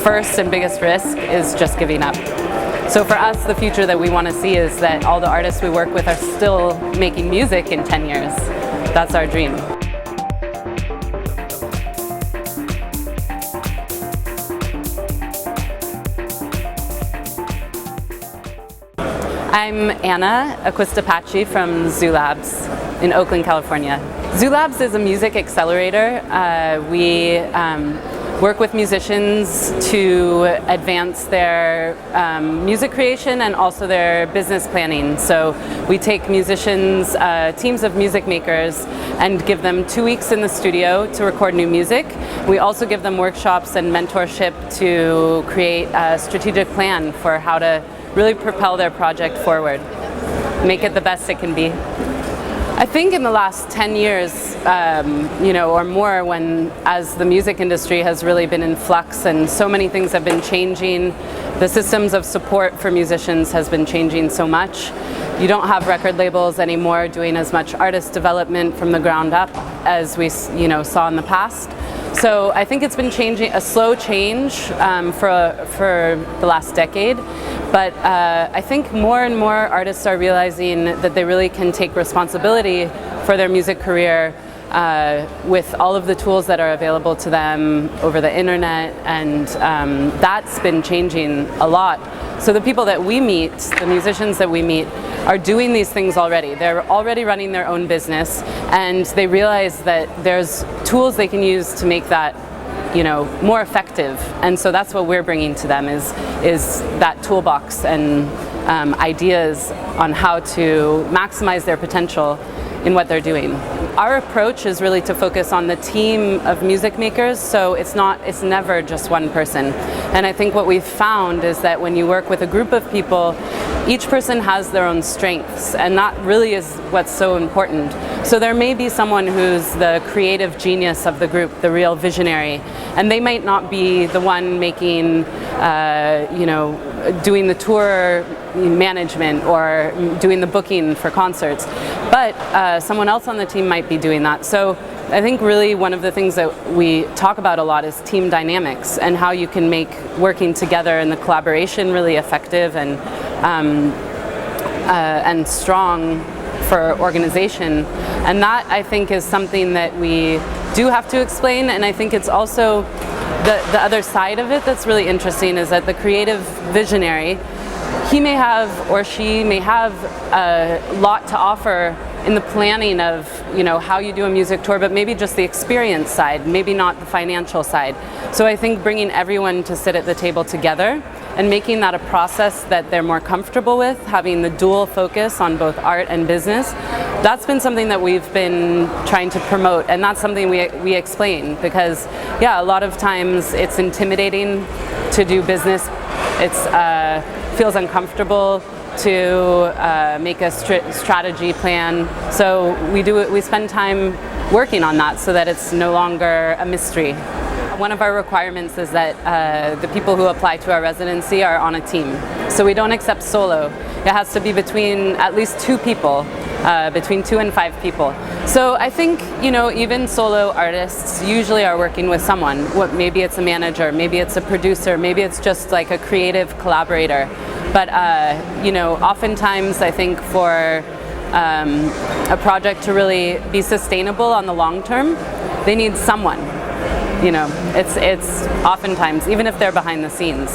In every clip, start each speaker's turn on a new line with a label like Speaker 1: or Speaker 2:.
Speaker 1: first and biggest risk is just giving up. So for us, the future that we want to see is that all the artists we work with are still making music in 10 years. That's our dream. I'm Anna Acquistapace from Zoo Labs in Oakland, California. Zoo Labs is a music accelerator. We work with musicians to advance their music creation and also their business planning. So we take musicians, teams of music makers, and give them 2 weeks in the studio to record new music. We also give them workshops and mentorship to create a strategic plan for how to really propel their project forward, make it the best it can be. I think in the last 10 years, or more, as the music industry has really been in flux and so many things have been changing, the systems of support for musicians has been changing so much. You don't have record labels anymore doing as much artist development from the ground up as we saw in the past. So I think it's been changing, a slow change for the last decade. But I think more and more artists are realizing that they really can take responsibility for their music career with all of the tools that are available to them over the internet, and that's been changing a lot. So the people that we meet, the musicians that we meet, are doing these things already. They're already running their own business, and they realize that there's tools they can use to make that more effective. And so that's what we're bringing to them is that toolbox and ideas on how to maximize their potential in what they're doing. Our approach is really to focus on the team of music makers, so it's never just one person. And I think what we've found is that when you work with a group of people, each person has their own strengths, and that really is what's so important. So there may be someone who's the creative genius of the group, the real visionary, and they might not be the one making, doing the tour management or doing the booking for concerts, but someone else on the team might be doing that. So I think really one of the things that we talk about a lot is team dynamics and how you can make working together and the collaboration really effective and strong for organization. And that, I think, is something that we do have to explain. And I think it's also the other side of it that's really interesting is that the creative visionary, he may have or she may have a lot to offer in the planning of how you do a music tour, but maybe just the experience side, maybe not the financial side. So I think bringing everyone to sit at the table together and making that a process that they're more comfortable with, having the dual focus on both art and business, that's been something that we've been trying to promote, and that's something we explain, because a lot of times it's intimidating to do business. It's feels uncomfortable to make a strategy plan. So we spend time working on that so that it's no longer a mystery. One of our requirements is that the people who apply to our residency are on a team. So we don't accept solo. It has to be between at least 2 people, between 2 and 5 people. So I think, even solo artists usually are working with someone. Maybe it's a manager, maybe it's a producer, maybe it's just like a creative collaborator. But, oftentimes I think for a project to really be sustainable on the long term, they need someone. It's oftentimes, even if they're behind the scenes.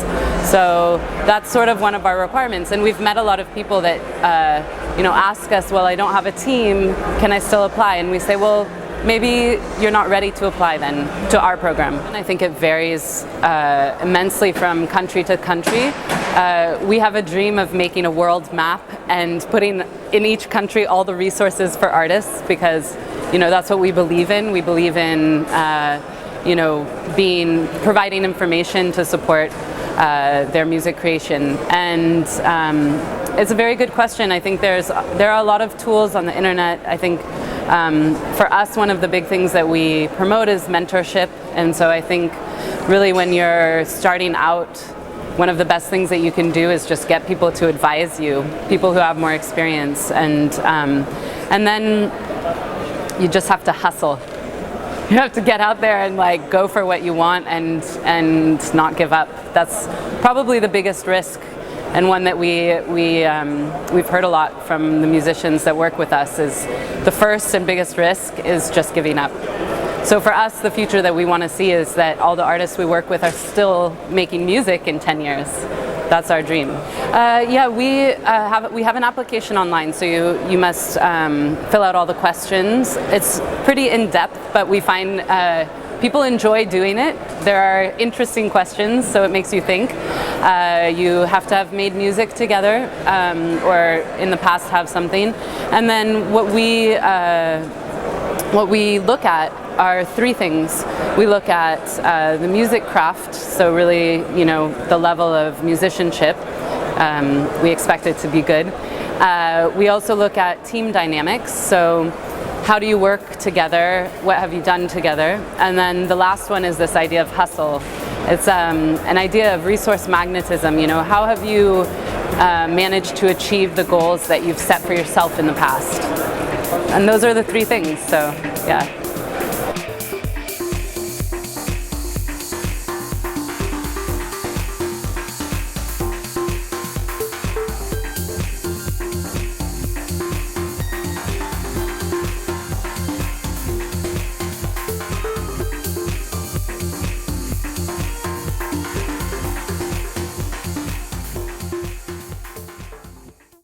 Speaker 1: So that's sort of one of our requirements. And we've met a lot of people that, ask us, well, I don't have a team, can I still apply? And we say, well, maybe you're not ready to apply then to our program. And I think it varies immensely from country to country. We have a dream of making a world map and putting in each country all the resources for artists, because, that's what we believe in. We believe in providing information to support their music creation. And it's a very good question. I think there are a lot of tools on the internet. I think for us, one of the big things that we promote is mentorship. And so I think really when you're starting out, one of the best things that you can do is just get people to advise you, people who have more experience. And then you just have to hustle. you have to get out there and like go for what you want and not give up. That's probably the biggest risk, and one that we've heard a lot from the musicians that work with us, is the first and biggest risk is just giving up. So for us, the future that we want to see is that all the artists we work with are still making music in 10 years. That's our dream. Yeah, we have an application online, so you must fill out all the questions. It's pretty in-depth, but we find people enjoy doing it. There are interesting questions, so it makes you think. You have to have made music together, or in the past have something. And then what we look at are three things. We look at the music craft, so really, you know, the level of musicianship. We expect it to be good. We also look at team dynamics, so how do you work together? What have you done together? And then the last one is this idea of hustle. It's an idea of resource magnetism. You know, how have you managed to achieve the goals that you've set for yourself in the past? And those are the three things, so yeah.